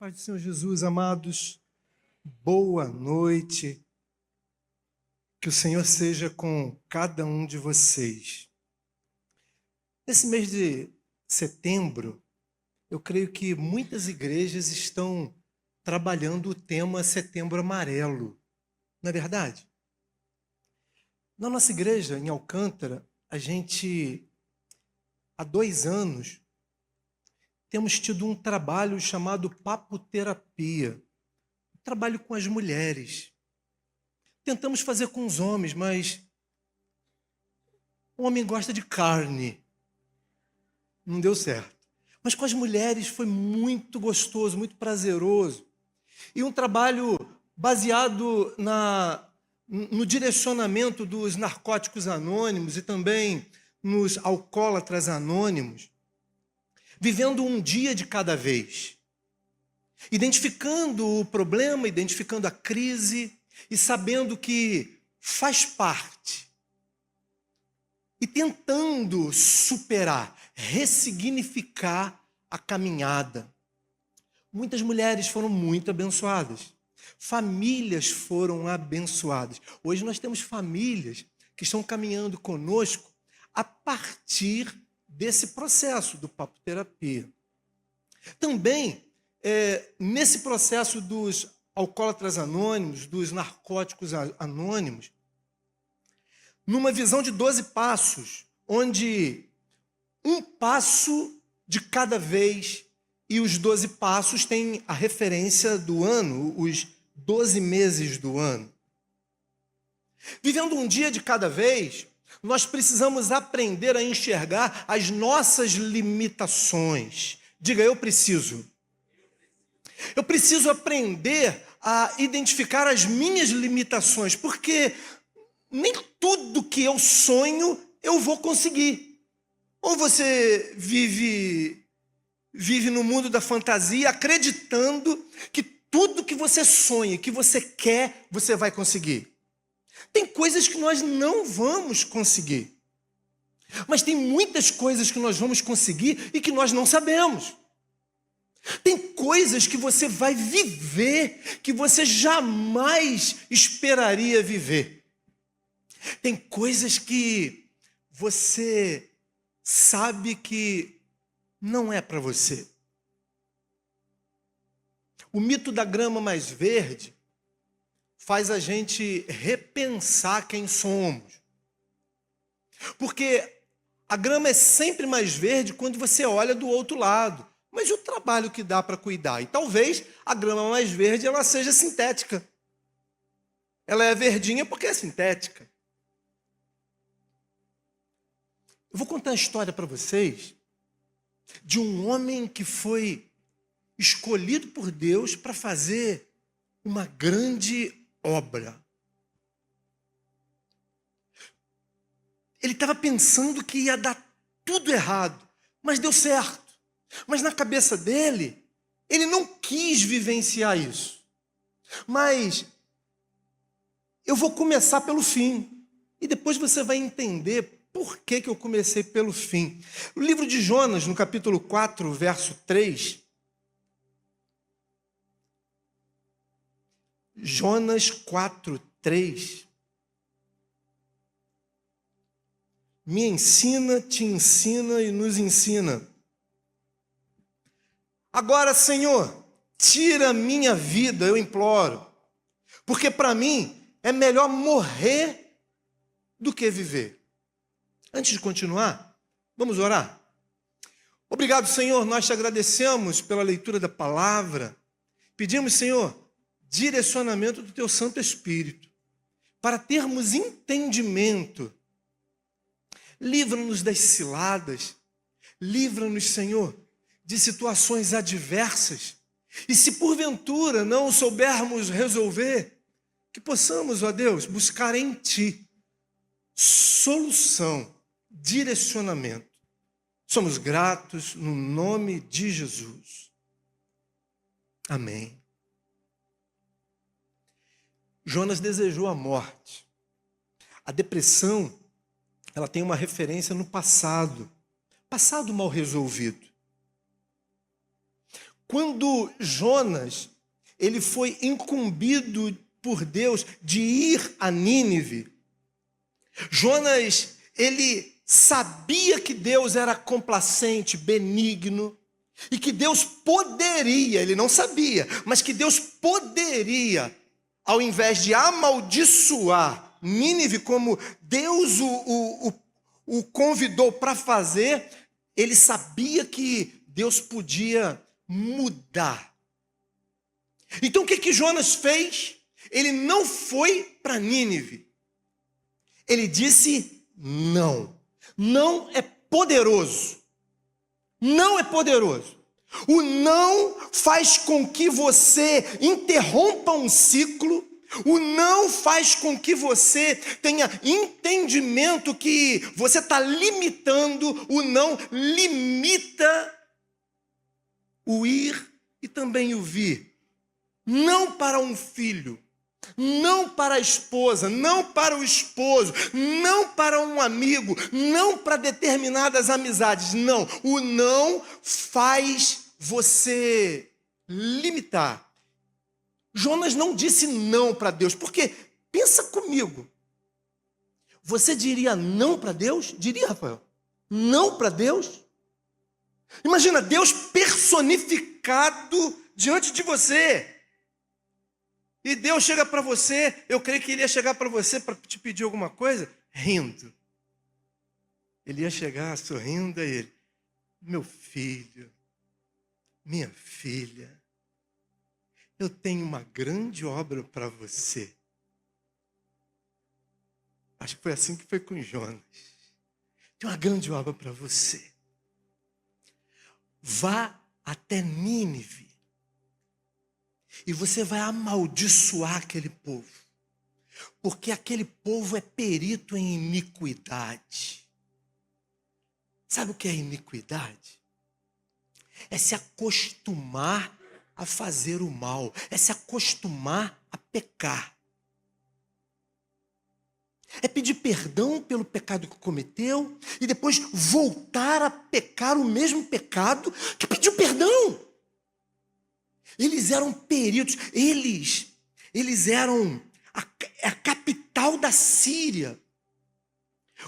Paz do Senhor Jesus, amados, boa noite. Que o Senhor seja com cada um de vocês. Nesse mês de setembro, eu creio que muitas igrejas estão trabalhando o tema Setembro Amarelo. Não é verdade? Na nossa igreja, em Alcântara, a gente, há 2 anos, temos tido um trabalho chamado Papoterapia. Um trabalho com as mulheres. Tentamos fazer com os homens, mas o homem gosta de carne. Não deu certo. Mas com as mulheres foi muito gostoso, muito prazeroso. E um trabalho baseado no direcionamento dos narcóticos anônimos e também nos alcoólatras anônimos. Vivendo um dia de cada vez. Identificando o problema, identificando a crise e sabendo que faz parte. E tentando superar, ressignificar a caminhada. Muitas mulheres foram muito abençoadas. Famílias foram abençoadas. Hoje nós temos famílias que estão caminhando conosco a partir desse processo do Papoterapia. Também, nesse processo dos alcoólatras anônimos, dos narcóticos anônimos, numa visão de 12 passos, onde um passo de cada vez, e os 12 passos têm a referência do ano, os 12 meses do ano. Vivendo um dia de cada vez, nós precisamos aprender a enxergar as nossas limitações. Diga, eu preciso. Eu preciso aprender a identificar as minhas limitações, porque nem tudo que eu sonho eu vou conseguir. Ou você vive no mundo da fantasia, acreditando que tudo que você sonha, que você quer, você vai conseguir. Tem coisas que nós não vamos conseguir. Mas tem muitas coisas que nós vamos conseguir e que nós não sabemos. Tem coisas que você vai viver que você jamais esperaria viver. Tem coisas que você sabe que não é para você. O mito da grama mais verde faz a gente repensar quem somos. Porque a grama é sempre mais verde quando você olha do outro lado. Mas e o trabalho que dá para cuidar? E talvez a grama mais verde ela seja sintética. Ela é verdinha porque é sintética. Eu vou contar uma história para vocês de um homem que foi escolhido por Deus para fazer uma grande obra. Ele estava pensando que ia dar tudo errado, mas deu certo. Mas na cabeça dele, ele não quis vivenciar isso. Mas eu vou começar pelo fim. E depois você vai entender por que eu comecei pelo fim. O livro de Jonas, no capítulo 4, verso 3. Jonas 4, 3. Me ensina, te ensina e nos ensina. Agora, Senhor, tira a minha vida, eu imploro, porque para mim é melhor morrer do que viver. Antes de continuar, vamos orar? Obrigado, Senhor, nós te agradecemos pela leitura da palavra. Pedimos, Senhor, direcionamento do teu Santo Espírito, para termos entendimento. Livra-nos das ciladas, livra-nos, Senhor, de situações adversas, e se porventura não soubermos resolver, que possamos, ó Deus, buscar em Ti solução, direcionamento. Somos gratos no nome de Jesus. Amém. Jonas desejou a morte. A depressão, ela tem uma referência no passado mal resolvido. Quando Jonas, ele foi incumbido por Deus de ir a Nínive, Jonas, ele sabia que Deus era complacente, benigno, e que Deus poderia, ele não sabia, mas que Deus poderia, ao invés de amaldiçoar Nínive, como Deus o convidou para fazer, ele sabia que Deus podia mudar. Então o que Jonas fez? Ele não foi para Nínive. Ele disse não. Não é poderoso. Não é poderoso. O não faz com que você interrompa um ciclo. O não faz com que você tenha entendimento que você está limitando. O não limita o ir e também o vir. Não para um filho, não para a esposa, não para o esposo, não para um amigo, não para determinadas amizades. Não, o não faz você limitar. Jonas não disse não para Deus, porque, pensa comigo, você diria não para Deus? Diria, Rafael? Não para Deus? Imagina Deus personificado diante de você. E Deus chega para você, eu creio que ele ia chegar para você para te pedir alguma coisa, rindo. Ele ia chegar sorrindo a ele. Meu filho, minha filha, eu tenho uma grande obra para você. Acho que foi assim que foi com Jonas. Tenho uma grande obra para você. Vá até Nínive. E você vai amaldiçoar aquele povo. Porque aquele povo é perito em iniquidade. Sabe o que é iniquidade? É se acostumar a fazer o mal. É se acostumar a pecar. É pedir perdão pelo pecado que cometeu e depois voltar a pecar o mesmo pecado que pediu perdão. Eles eram peritos, eles eram a capital da Síria.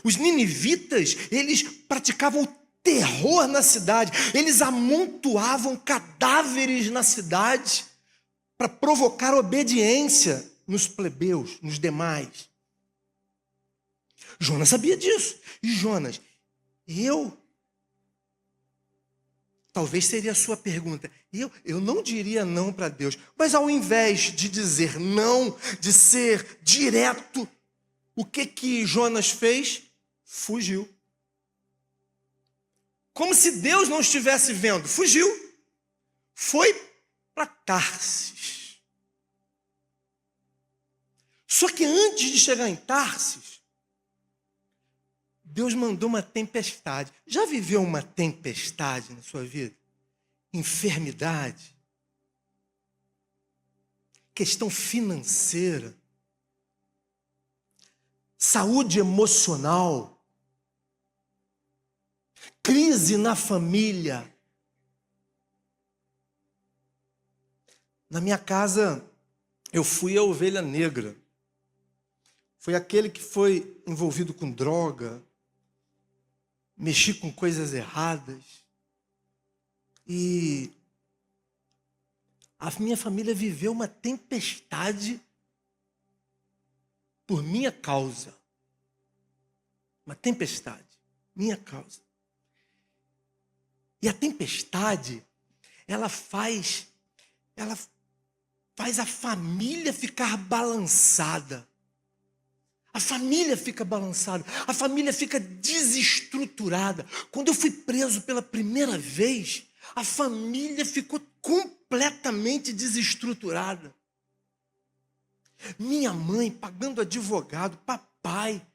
Os ninivitas, eles praticavam o terror na cidade, eles amontoavam cadáveres na cidade para provocar obediência nos plebeus, nos demais. Jonas sabia disso. E Jonas, talvez seria a sua pergunta. Eu não diria não para Deus, mas ao invés de dizer não, de ser direto, o que Jonas fez? Fugiu. Como se Deus não estivesse vendo. Fugiu. Foi para Tarsis. Só que antes de chegar em Tarsis, Deus mandou uma tempestade. Já viveu uma tempestade na sua vida? Enfermidade, questão financeira, saúde emocional, crise na família. Na minha casa, eu fui a ovelha negra. Foi aquele que foi envolvido com droga, mexi com coisas erradas. E a minha família viveu uma tempestade por minha causa. Uma tempestade, minha causa. E a tempestade, ela faz a família ficar balançada. A família fica balançada, a família fica desestruturada. Quando eu fui preso pela primeira vez, a família ficou completamente desestruturada. Minha mãe pagando advogado, papai.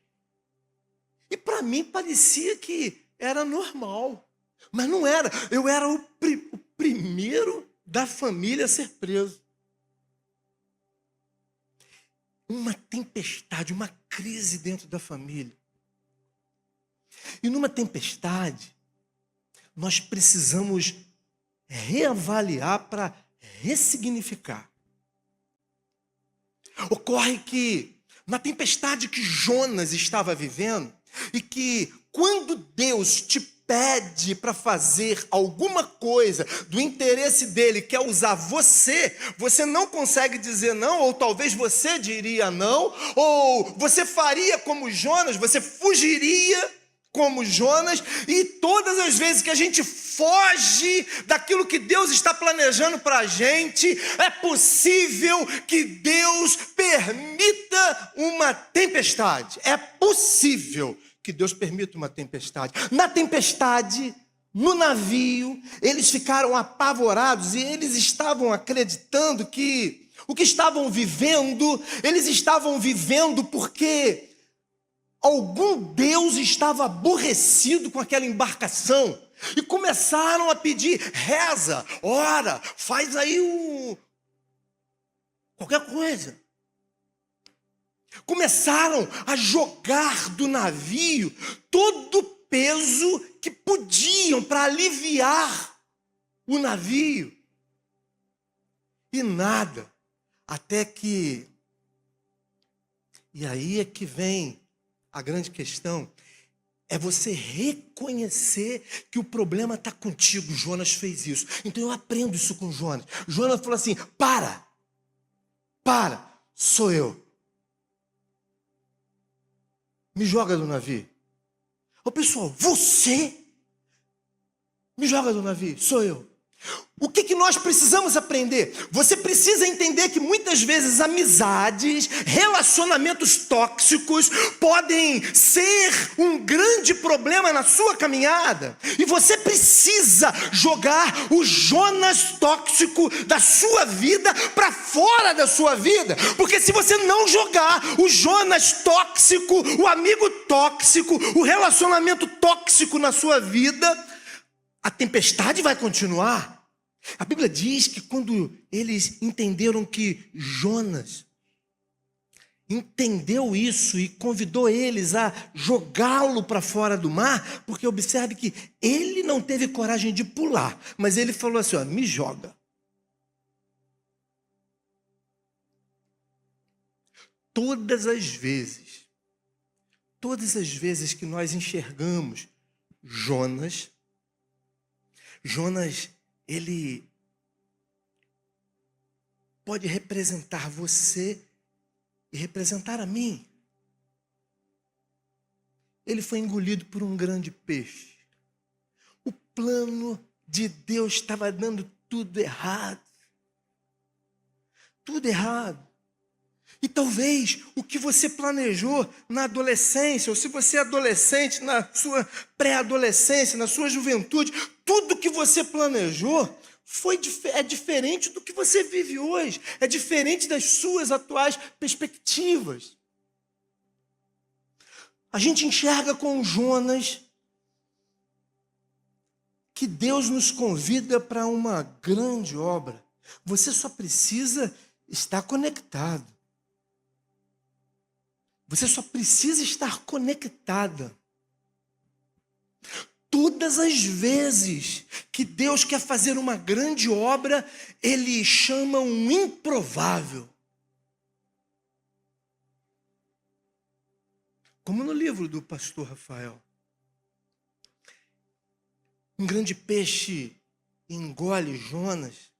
E para mim parecia que era normal. Mas não era. Eu era o primeiro da família a ser preso. Uma tempestade, uma crise dentro da família. E numa tempestade, nós precisamos reavaliar, para ressignificar. Ocorre que, na tempestade que Jonas estava vivendo, e que quando Deus te pede para fazer alguma coisa do interesse dele, quer usar você, você não consegue dizer não, ou talvez você diria não, ou você faria como Jonas, você fugiria como Jonas, e todas as vezes que a gente foge daquilo que Deus está planejando para a gente, é possível que Deus permita uma tempestade. É possível que Deus permita uma tempestade. Na tempestade, no navio, eles ficaram apavorados e eles estavam acreditando que o que estavam vivendo, eles estavam vivendo porque algum Deus estava aborrecido com aquela embarcação e começaram a pedir: reza, ora, faz aí qualquer coisa. Começaram a jogar do navio todo o peso que podiam para aliviar o navio. E nada, até que... E aí é que vem a grande questão, é você reconhecer que o problema está contigo. Jonas fez isso. Então eu aprendo isso com Jonas. Jonas falou assim: para, sou eu. Me joga do navio. Ô pessoal, você me joga do navio, sou eu. O que nós precisamos aprender? Você precisa entender que muitas vezes amizades, relacionamentos tóxicos podem ser um grande problema na sua caminhada. E você precisa jogar o Jonas tóxico da sua vida para fora da sua vida. Porque se você não jogar o Jonas tóxico, o amigo tóxico, o relacionamento tóxico na sua vida, a tempestade vai continuar. A Bíblia diz que quando eles entenderam que Jonas entendeu isso e convidou eles a jogá-lo para fora do mar, porque observe que ele não teve coragem de pular, mas ele falou assim: ó, me joga. Todas as vezes que nós enxergamos Jonas, ele pode representar você e representar a mim. Ele foi engolido por um grande peixe. O plano de Deus estava dando tudo errado. Tudo errado. E talvez o que você planejou na adolescência, ou se você é adolescente, na sua pré-adolescência, na sua juventude, tudo que você planejou é diferente do que você vive hoje, é diferente das suas atuais perspectivas. A gente enxerga com Jonas que Deus nos convida para uma grande obra. Você só precisa estar conectado. Você só precisa estar conectada. Todas as vezes que Deus quer fazer uma grande obra, Ele chama um improvável. Como no livro do pastor Rafael. Um grande peixe engole Jonas.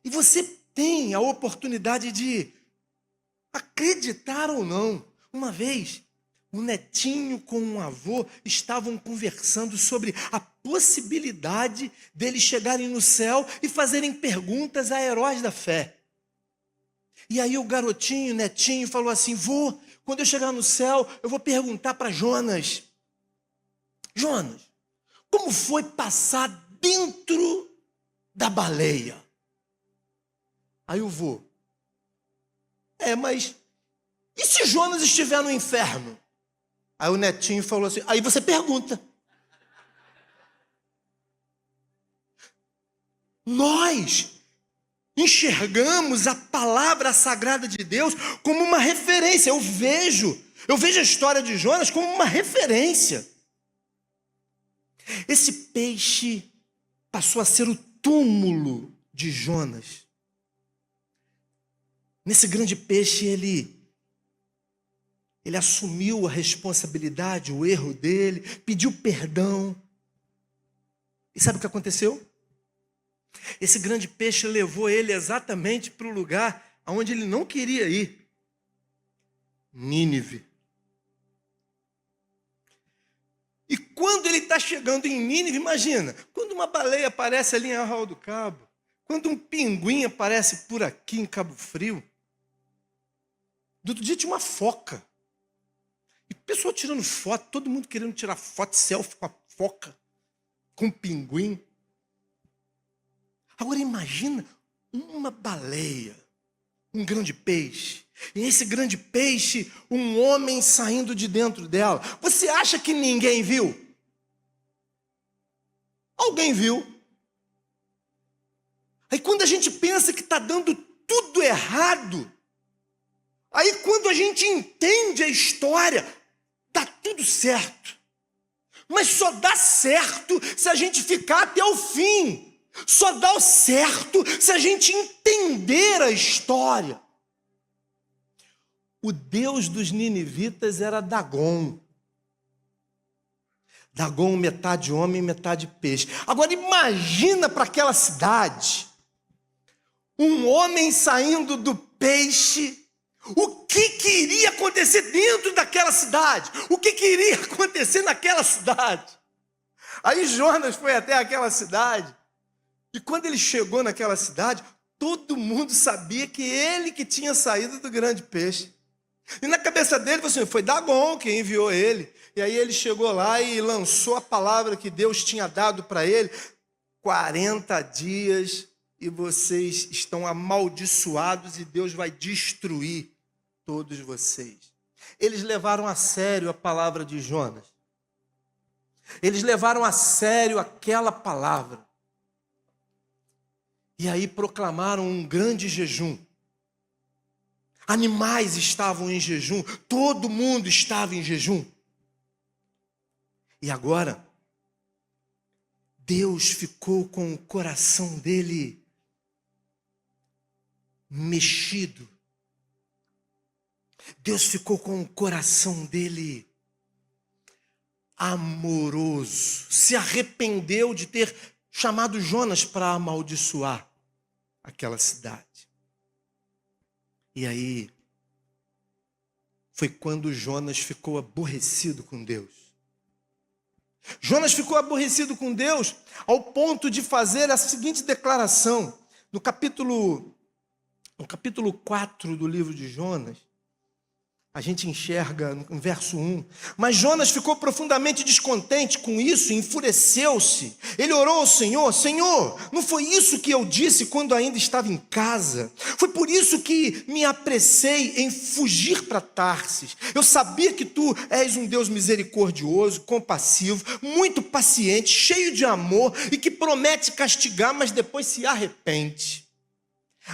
E você tem a oportunidade de acreditar ou não. Uma vez, o netinho com o avô estavam conversando sobre a possibilidade deles chegarem no céu e fazerem perguntas a heróis da fé. E aí o garotinho, o netinho, falou assim: vô, quando eu chegar no céu, eu vou perguntar para Jonas. Jonas, como foi passar dentro da baleia? Aí o vô: mas e se Jonas estiver no inferno? Aí o netinho falou assim: aí você pergunta. Nós enxergamos a palavra sagrada de Deus como uma referência. Eu vejo a história de Jonas como uma referência. Esse peixe passou a ser o túmulo de Jonas. Nesse grande peixe, ele assumiu a responsabilidade, o erro dele, pediu perdão. E sabe o que aconteceu? Esse grande peixe levou ele exatamente para o lugar aonde ele não queria ir. Nínive. E quando ele está chegando em Nínive, imagina, quando uma baleia aparece ali em Arraial do Cabo, quando um pinguim aparece por aqui em Cabo Frio, do outro dia tinha uma foca. E pessoal tirando foto, todo mundo querendo tirar foto, selfie com a foca, com o pinguim. Agora imagina uma baleia, um grande peixe. E esse grande peixe, um homem saindo de dentro dela. Você acha que ninguém viu? Alguém viu. Aí quando a gente pensa que está dando tudo errado, aí quando a gente entende a história, dá tudo certo. Mas só dá certo se a gente ficar até o fim. Só dá o certo se a gente entender a história. O Deus dos ninivitas era Dagon. Dagon, metade homem, metade peixe. Agora imagina para aquela cidade, um homem saindo do peixe. O que queria acontecer dentro daquela cidade? O que queria acontecer naquela cidade? Aí Jonas foi até aquela cidade. E quando ele chegou naquela cidade, todo mundo sabia que ele que tinha saído do grande peixe. E na cabeça dele, foi Dagon que enviou ele. E aí ele chegou lá e lançou a palavra que Deus tinha dado para ele. 40 dias e vocês estão amaldiçoados e Deus vai destruir todos vocês. Eles levaram a sério a palavra de Jonas. Eles levaram a sério aquela palavra. E aí proclamaram um grande jejum. Animais estavam em jejum, todo mundo estava em jejum. E agora, Deus ficou com o coração dele mexido. Deus ficou com o coração dele amoroso. Se arrependeu de ter chamado Jonas para amaldiçoar aquela cidade. E aí, foi quando Jonas ficou aborrecido com Deus. Jonas ficou aborrecido com Deus ao ponto de fazer a seguinte declaração. No capítulo 4 do livro de Jonas, a gente enxerga no verso 1. Mas Jonas ficou profundamente descontente com isso, enfureceu-se. Ele orou ao Senhor: Senhor, não foi isso que eu disse quando ainda estava em casa? Foi por isso que me apressei em fugir para Tarsis. Eu sabia que tu és um Deus misericordioso, compassivo, muito paciente, cheio de amor e que promete castigar, mas depois se arrepende.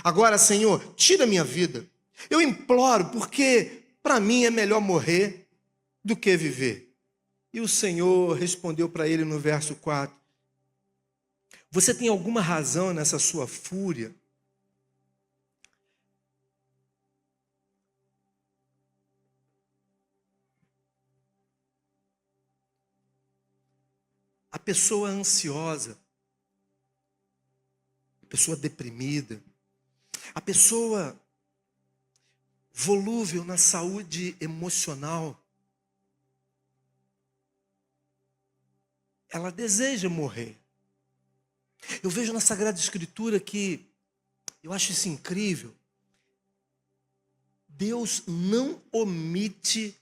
Agora, Senhor, tira minha vida. Eu imploro, porque para mim é melhor morrer do que viver. E o Senhor respondeu para ele no verso 4. Você tem alguma razão nessa sua fúria? A pessoa ansiosa, a pessoa deprimida, a pessoa volúvel na saúde emocional, ela deseja morrer. Eu vejo na Sagrada Escritura que, eu acho isso incrível, Deus não omite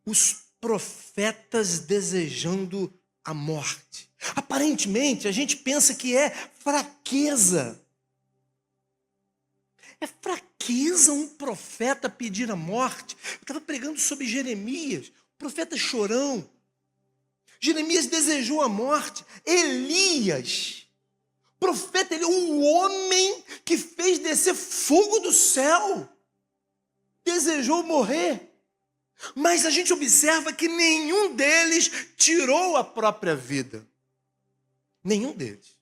os profetas desejando a morte. Aparentemente, a gente pensa que é fraqueza. É fraqueza um profeta pedir a morte. Eu estava pregando sobre Jeremias, o profeta chorão. Jeremias desejou a morte. Elias, profeta, ele é o homem que fez descer fogo do céu, desejou morrer. Mas a gente observa que nenhum deles tirou a própria vida. Nenhum deles.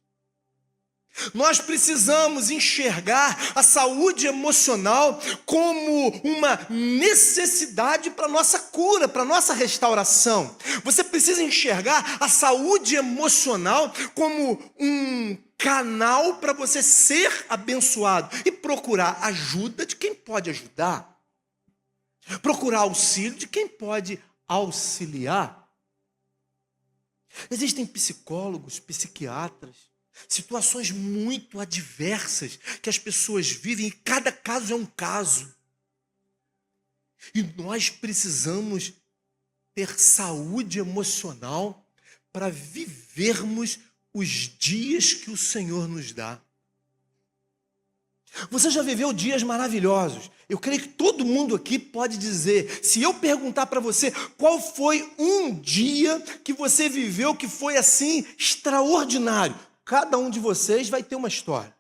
Nós precisamos enxergar a saúde emocional como uma necessidade para a nossa cura, para a nossa restauração. Você precisa enxergar a saúde emocional como um canal para você ser abençoado e procurar ajuda de quem pode ajudar, procurar auxílio de quem pode auxiliar. Existem psicólogos, psiquiatras, situações muito adversas que as pessoas vivem, e cada caso é um caso. E nós precisamos ter saúde emocional para vivermos os dias que o Senhor nos dá. Você já viveu dias maravilhosos? Eu creio que todo mundo aqui pode dizer, se eu perguntar para você qual foi um dia que você viveu que foi assim extraordinário, cada um de vocês vai ter uma história.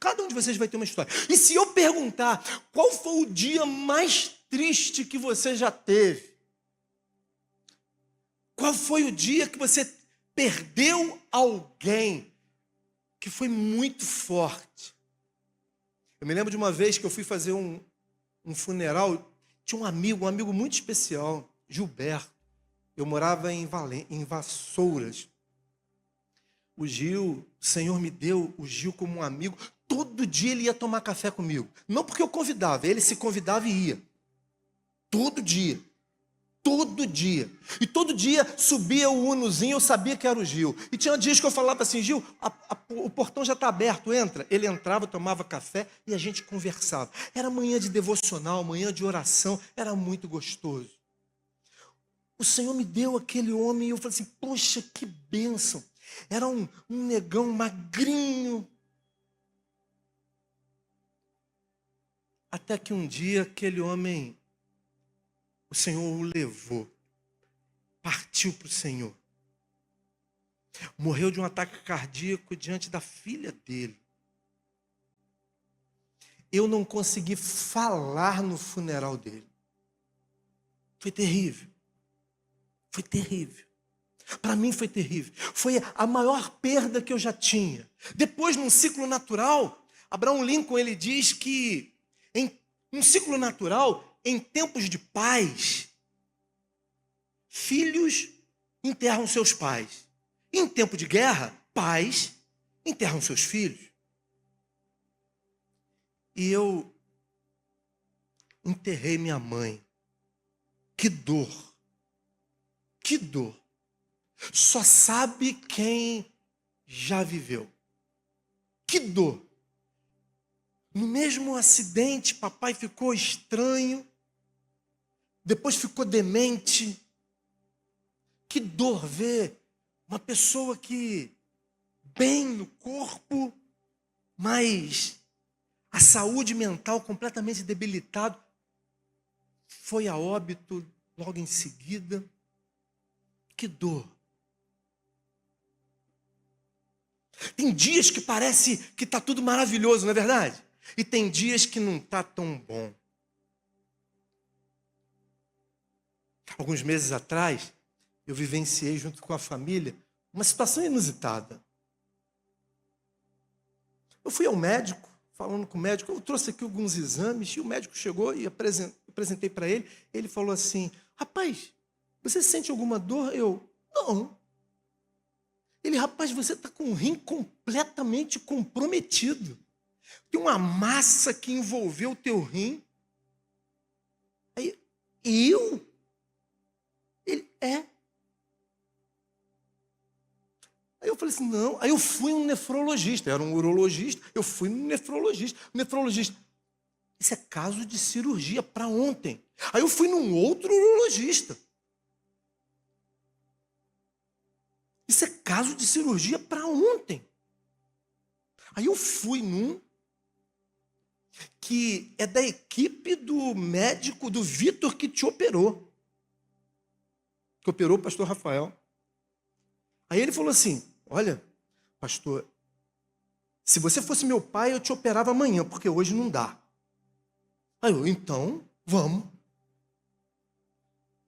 Cada um de vocês vai ter uma história. E se eu perguntar qual foi o dia mais triste que você já teve? Qual foi o dia que você perdeu alguém que foi muito forte? Eu me lembro de uma vez que eu fui fazer um funeral, tinha um amigo muito especial, Gilberto. Eu morava em Vassouras. O Gil, o Senhor me deu o Gil como um amigo. Todo dia ele ia tomar café comigo. Não porque eu convidava, ele se convidava e ia. Todo dia. Todo dia. E todo dia subia o Unozinho, eu sabia que era o Gil. E tinha dias que eu falava assim, Gil, o portão já está aberto, entra. Ele entrava, tomava café e a gente conversava. Era manhã de devocional, manhã de oração, era muito gostoso. O Senhor me deu aquele homem e eu falei assim, poxa, que bênção. Era um negão magrinho. Até que um dia aquele homem, o Senhor o levou, partiu para o Senhor. Morreu de um ataque cardíaco diante da filha dele. Eu não consegui falar no funeral dele. Foi terrível. Foi terrível. Para mim foi terrível. Foi a maior perda que eu já tinha. Depois, num ciclo natural, Abraham Lincoln ele diz que em um ciclo natural, em tempos de paz, filhos enterram seus pais. Em tempo de guerra, pais enterram seus filhos. E eu enterrei minha mãe. Que dor. Que dor. Só sabe quem já viveu. Que dor. No mesmo acidente, papai ficou estranho. Depois ficou demente. Que dor ver uma pessoa que bem no corpo, mas a saúde mental completamente debilitada, foi a óbito logo em seguida. Que dor. Tem dias que parece que está tudo maravilhoso, não é verdade? E tem dias que não está tão bom. Alguns meses atrás, eu vivenciei junto com a família uma situação inusitada. Eu fui ao médico, falando com o médico, eu trouxe aqui alguns exames, e o médico chegou e apresentei para ele. Ele falou assim, rapaz, você sente alguma dor? Eu, não. Ele, rapaz, você está com o rim completamente comprometido. Tem uma massa que envolveu o teu rim. Aí, eu? Ele, é. Aí eu falei assim, não. Aí eu fui um nefrologista, era um urologista, eu fui um nefrologista. Nefrologista, isso é caso de cirurgia para ontem. Aí eu fui num outro urologista. Isso é caso de cirurgia para ontem. Aí eu fui num que é da equipe do médico, do Vitor, que te operou. Que operou o pastor Rafael. Aí ele falou assim, olha, pastor, se você fosse meu pai, eu te operava amanhã, porque hoje não dá. Aí eu, então, vamos.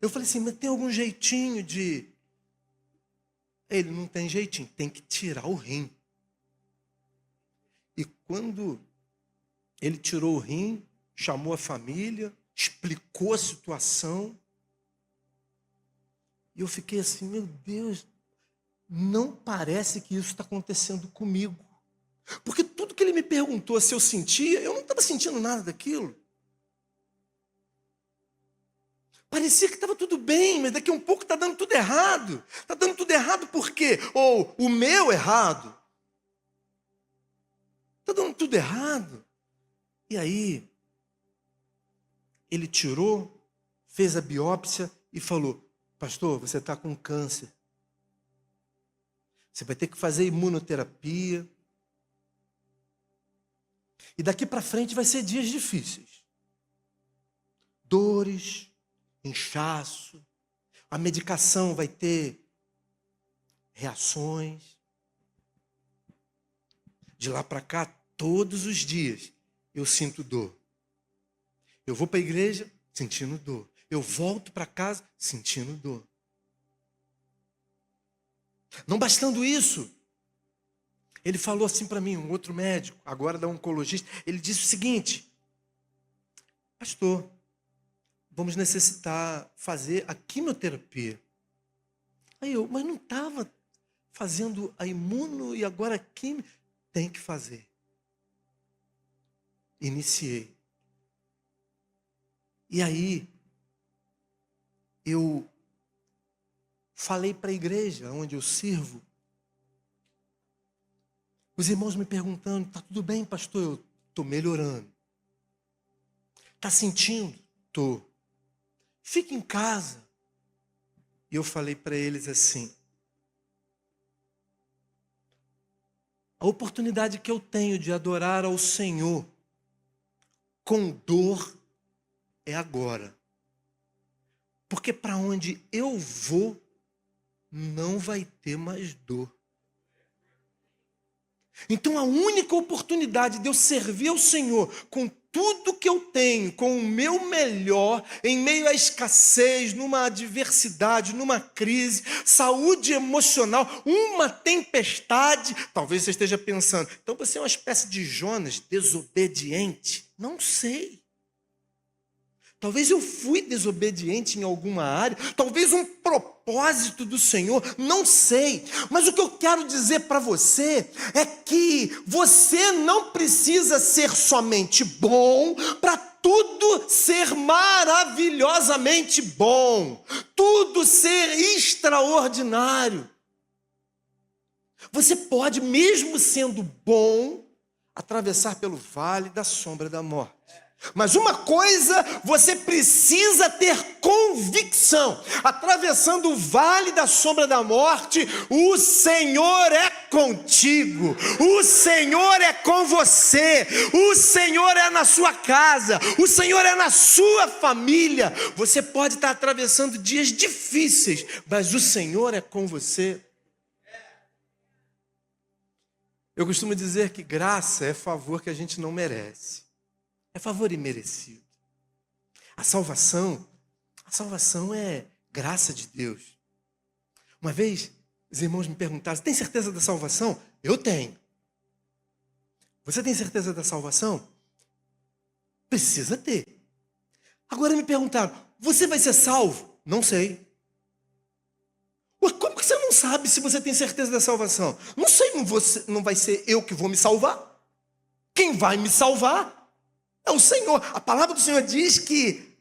Eu falei assim, mas tem algum jeitinho de... Ele, não tem jeitinho, tem que tirar o rim. quando ele tirou o rim, chamou a família, explicou a situação, e eu fiquei assim, meu Deus, não parece que isso está acontecendo comigo. Porque tudo que ele me perguntou se eu sentia, eu não estava sentindo nada daquilo. Parecia que estava tudo bem, mas daqui a um pouco está dando tudo errado. Está dando tudo errado por quê? Ou o meu errado. Está dando tudo errado. E aí, ele tirou, fez a biópsia e falou, pastor, você está com câncer. Você vai ter que fazer imunoterapia. E daqui para frente vai ser dias difíceis. Dores, inchaço, a medicação vai ter reações. De lá para cá, todos os dias, eu sinto dor. Eu vou para a igreja sentindo dor. Eu volto para casa sentindo dor. Não bastando isso, ele falou assim para mim, um outro médico, agora da oncologista, ele disse o seguinte, pastor, vamos necessitar fazer a quimioterapia. Aí eu, mas não estava fazendo a imuno e agora a quimio? Tem que fazer. Iniciei. E aí, eu falei para a igreja onde eu sirvo, os irmãos me perguntando, está tudo bem, pastor? Eu estou melhorando. Está sentindo? Estou. Fica em casa. E eu falei para eles assim, a oportunidade que eu tenho de adorar ao Senhor com dor é agora. Porque para onde eu vou, não vai ter mais dor. Então a única oportunidade de eu servir ao Senhor com tudo que eu tenho, com o meu melhor, em meio à escassez, numa adversidade, numa crise, saúde emocional, uma tempestade. Talvez você esteja pensando, então você é uma espécie de Jonas desobediente. Não sei. Talvez eu fui desobediente em alguma área, talvez um propósito do Senhor, não sei. Mas o que eu quero dizer para você é que você não precisa ser somente bom para tudo ser maravilhosamente bom, tudo ser extraordinário. Você pode, mesmo sendo bom, atravessar pelo vale da sombra da morte. Mas uma coisa você precisa ter convicção, atravessando o vale da sombra da morte, o Senhor é contigo, o Senhor é com você, o Senhor é na sua casa, o Senhor é na sua família. Você pode estar atravessando dias difíceis, mas o Senhor é com você. Eu costumo dizer que graça é favor que a gente não merece. É favor imerecido. A salvação é graça de Deus. Uma vez, os irmãos me perguntaram, você tem certeza da salvação? Eu tenho. Você tem certeza da salvação? Precisa ter. Agora me perguntaram, você vai ser salvo? Não sei. Ué, como que você não sabe se você tem certeza da salvação? Não sei, não vai ser eu que vou me salvar. Quem vai me salvar é o Senhor. A palavra do Senhor diz que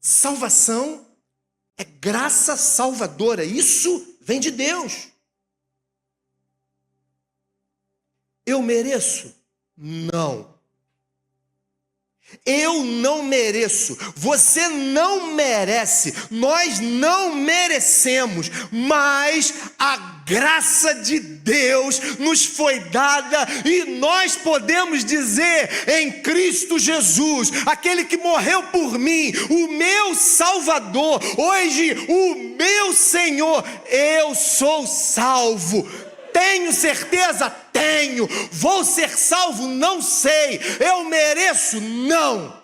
salvação é graça salvadora. Isso vem de Deus. Eu mereço? Não. Eu não mereço, você não merece, nós não merecemos, mas a graça de Deus nos foi dada e nós podemos dizer em Cristo Jesus, aquele que morreu por mim, o meu Salvador, hoje o meu Senhor, eu sou salvo. Tenho certeza? Tenho. Vou ser salvo? Não sei. Eu mereço? Não.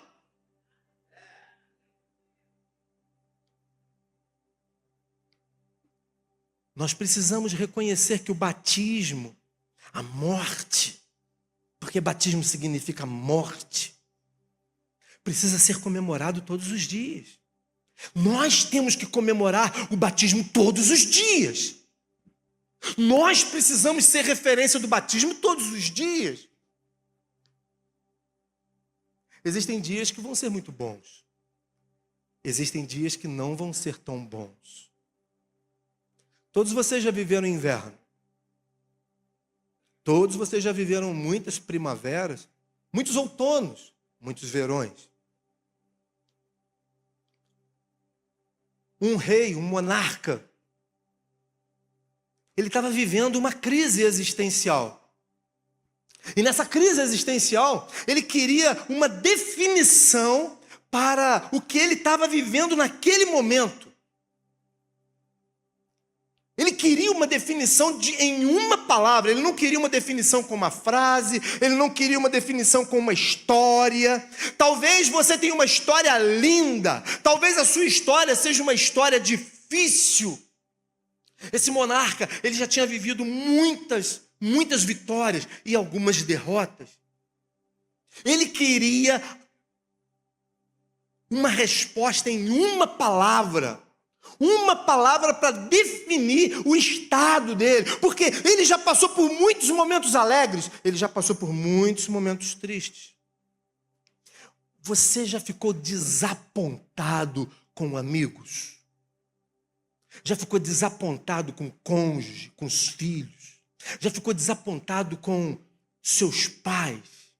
Nós precisamos reconhecer que o batismo, a morte, porque batismo significa morte, precisa ser comemorado todos os dias. Nós temos que comemorar o batismo todos os dias. Nós precisamos ser referência do batismo todos os dias. Existem dias que vão ser muito bons. Existem dias que não vão ser tão bons. Todos vocês já viveram inverno. Todos vocês já viveram muitas primaveras, muitos outonos, muitos verões. Um rei, um monarca, ele estava vivendo uma crise existencial. E nessa crise existencial, ele queria uma definição para o que ele estava vivendo naquele momento. Ele queria uma definição em uma palavra, ele não queria uma definição com uma frase, ele não queria uma definição com uma história. Talvez você tenha uma história linda, talvez a sua história seja uma história difícil. Esse monarca, ele já tinha vivido muitas vitórias e algumas derrotas. Ele queria uma resposta em uma palavra para definir o estado dele, porque ele já passou por muitos momentos alegres, ele já passou por muitos momentos tristes. Você já ficou desapontado com amigos? Já ficou desapontado com o cônjuge, com os filhos? Já ficou desapontado com seus pais?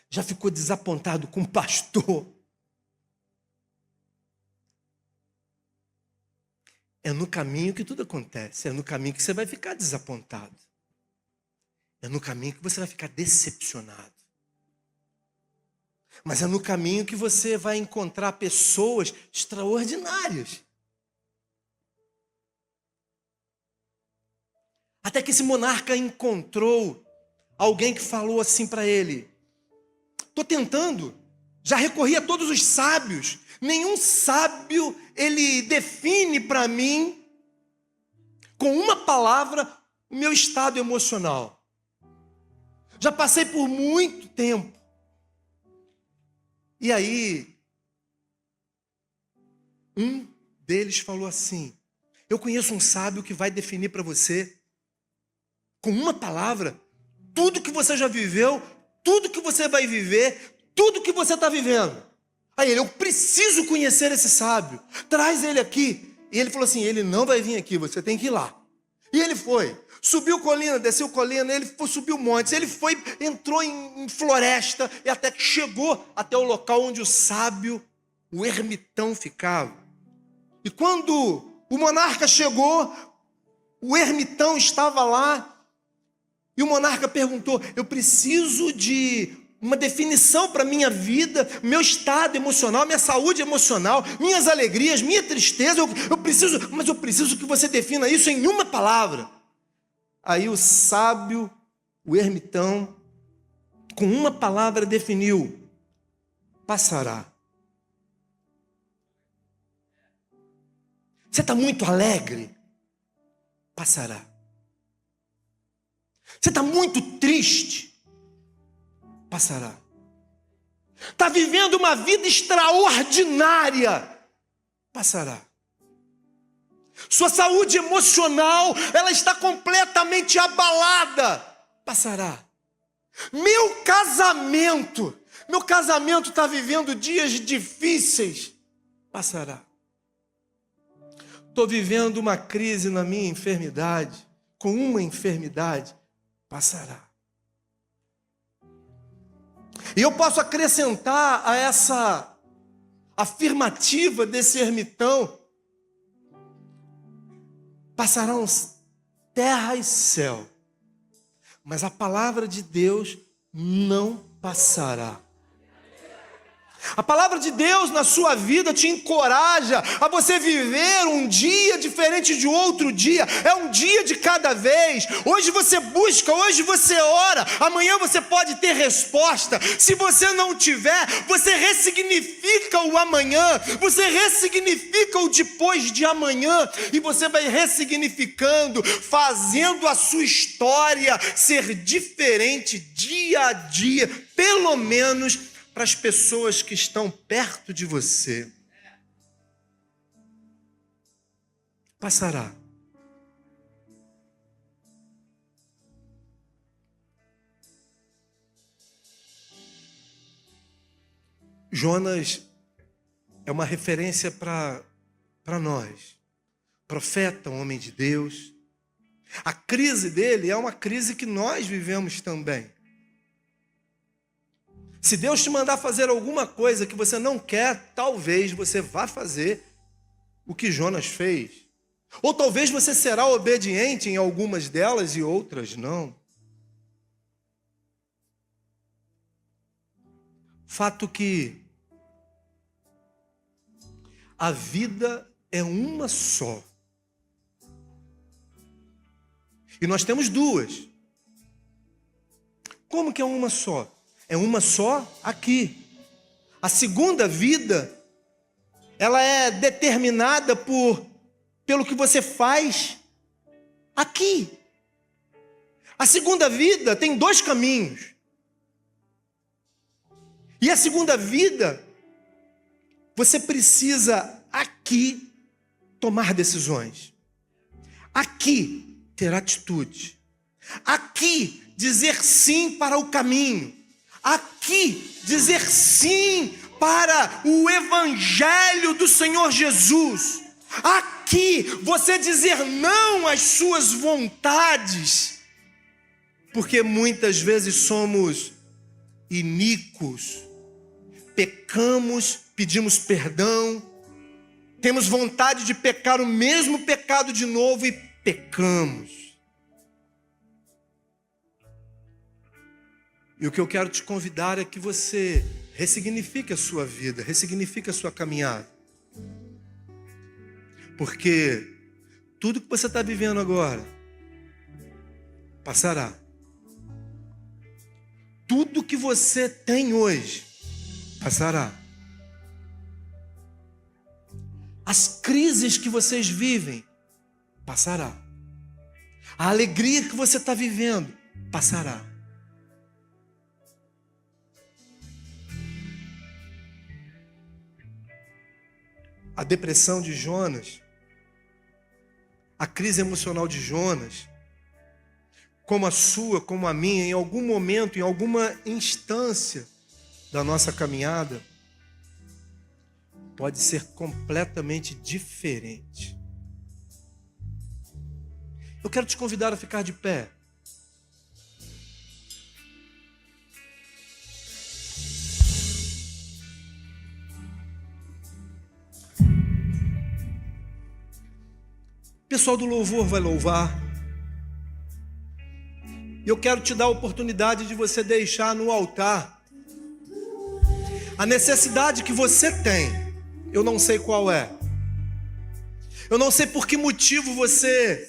Já ficou desapontado com o pastor? É no caminho que tudo acontece. É no caminho que você vai ficar desapontado. É no caminho que você vai ficar decepcionado. Mas é no caminho que você vai encontrar pessoas extraordinárias. Até que esse monarca encontrou alguém que falou assim para ele: estou tentando, já recorri a todos os sábios, nenhum sábio ele define para mim, com uma palavra, o meu estado emocional. Já passei por muito tempo. E aí, um deles falou assim: eu conheço um sábio que vai definir para você, com uma palavra, tudo que você já viveu, tudo que você vai viver, tudo que você está vivendo. Aí ele: eu preciso conhecer esse sábio, traz ele aqui. E ele falou assim: ele não vai vir aqui, você tem que ir lá. E ele foi, subiu colina, desceu colina, ele foi, subiu montes, ele foi, entrou em floresta, e até que chegou até o local onde o sábio, o ermitão, ficava. E quando o monarca chegou, o ermitão estava lá, e o monarca perguntou: eu preciso de uma definição para a minha vida, meu estado emocional, minha saúde emocional, minhas alegrias, minha tristeza, mas eu preciso que você defina isso em uma palavra. Aí o sábio, o ermitão, com uma palavra definiu: passará. Você está muito alegre? Passará. Você está muito triste? Passará. Está vivendo uma vida extraordinária? Passará. Sua saúde emocional, ela está completamente abalada? Passará. Meu casamento está vivendo dias difíceis? Passará. Estou vivendo uma crise na minha enfermidade, com uma enfermidade? Passará. E eu posso acrescentar a essa afirmativa desse ermitão: passarão terra e céu, mas a palavra de Deus não passará. A palavra de Deus na sua vida te encoraja a você viver um dia diferente de outro dia. É um dia de cada vez. Hoje você busca, hoje você ora. Amanhã você pode ter resposta. Se você não tiver, você ressignifica o amanhã. Você ressignifica o depois de amanhã. E você vai ressignificando, fazendo a sua história ser diferente dia a dia. Pelo menos para as pessoas que estão perto de você. Passará. Jonas é uma referência para nós. Profeta, um homem de Deus. A crise dele é uma crise que nós vivemos também. Se Deus te mandar fazer alguma coisa que você não quer, talvez você vá fazer o que Jonas fez. Ou talvez você será obediente em algumas delas e outras não. Fato que a vida é uma só. E nós temos duas. Como que é uma só? É uma só aqui. A segunda vida, ela é determinada pelo que você faz aqui. A segunda vida tem dois caminhos. E a segunda vida, você precisa aqui tomar decisões. Aqui ter atitude. Aqui dizer sim para o caminho. Aqui dizer sim para o evangelho do Senhor Jesus. Aqui você dizer não às suas vontades. Porque muitas vezes somos iníquos. Pecamos, pedimos perdão. Temos vontade de pecar o mesmo pecado de novo e pecamos. E o que eu quero te convidar é que você ressignifique a sua vida, ressignifique a sua caminhada. Porque tudo que você está vivendo agora passará. Tudo que você tem hoje passará. As crises que vocês vivem passará. A alegria que você está vivendo passará. A depressão de Jonas, a crise emocional de Jonas, como a sua, como a minha, em algum momento, em alguma instância da nossa caminhada, pode ser completamente diferente. Eu quero te convidar a ficar de pé. O pessoal do louvor vai louvar. E eu quero te dar a oportunidade de você deixar no altar a necessidade que você tem. Eu não sei qual é. Eu não sei por que motivo você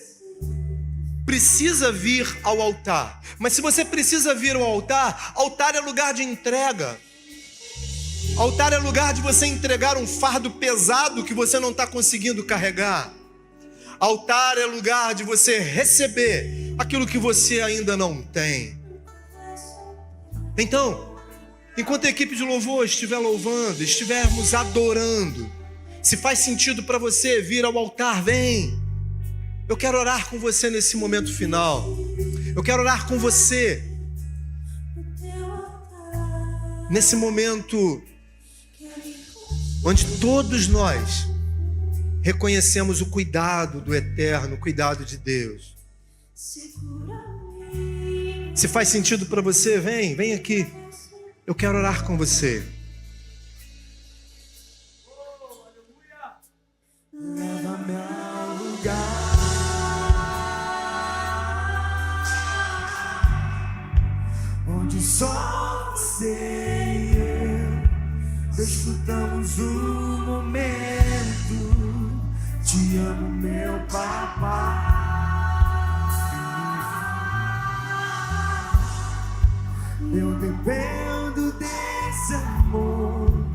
precisa vir ao altar. Mas se você precisa vir ao altar, altar é lugar de entrega. Altar é lugar de você entregar um fardo pesado que você não está conseguindo carregar. Altar é lugar de você receber aquilo que você ainda não tem. Então, enquanto a equipe de louvor estiver louvando, estivermos adorando, se faz sentido para você vir ao altar, vem. Eu quero orar com você nesse momento final. Eu quero orar com você nesse momento onde todos nós reconhecemos o cuidado do Eterno, o cuidado de Deus. Se faz sentido para você, vem aqui. Eu quero orar com você. Leva-me ao lugar onde só você e eu, desfrutamos o momento. Te amo, meu papai. Eu dependo desse amor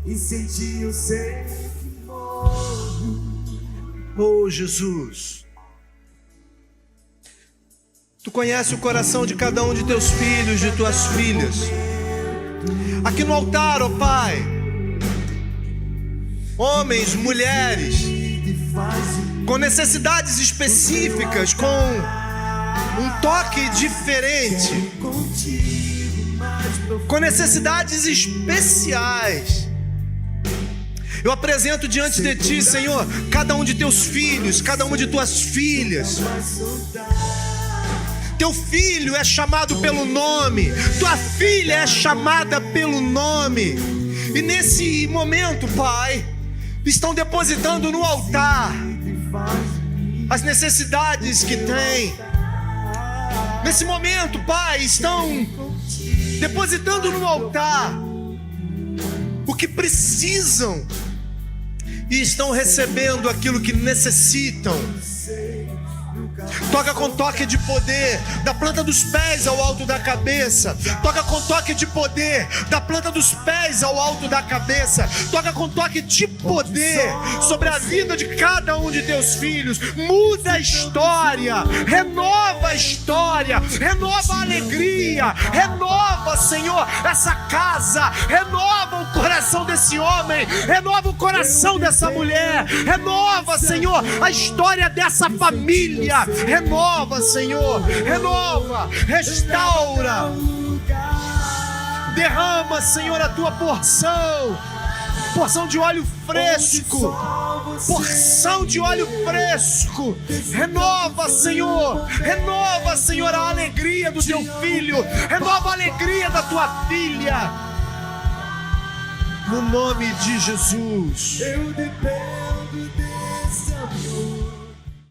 e sem ti eu sei que morro. Oh, Jesus, Tu conheces o coração de cada um de Teus filhos, de Tuas filhas. Aqui no altar, ó Pai, homens, mulheres, com necessidades específicas, com um toque diferente, com necessidades especiais. Eu apresento diante de Ti, Senhor, cada um de Teus filhos, cada uma de Tuas filhas. Teu filho é chamado pelo nome, tua filha é chamada pelo nome. E nesse momento, Pai, estão depositando no altar as necessidades que têm. Nesse momento, Pai, estão depositando no altar o que precisam e estão recebendo aquilo que necessitam. Toca com toque de poder, da planta dos pés ao alto da cabeça. Toca com toque de poder, da planta dos pés ao alto da cabeça. Toca com toque de poder sobre a vida de cada um de teus filhos. Muda a história, renova a história, renova a alegria, renova, Senhor, essa casa, renova o coração desse homem, renova o coração dessa mulher, renova, Senhor, a história dessa família. Renova, Senhor, renova, restaura, derrama, Senhor, a tua porção de óleo fresco, porção de óleo fresco. Renova, Senhor, a alegria do teu filho, renova a alegria da tua filha, no nome de Jesus. Eu dependo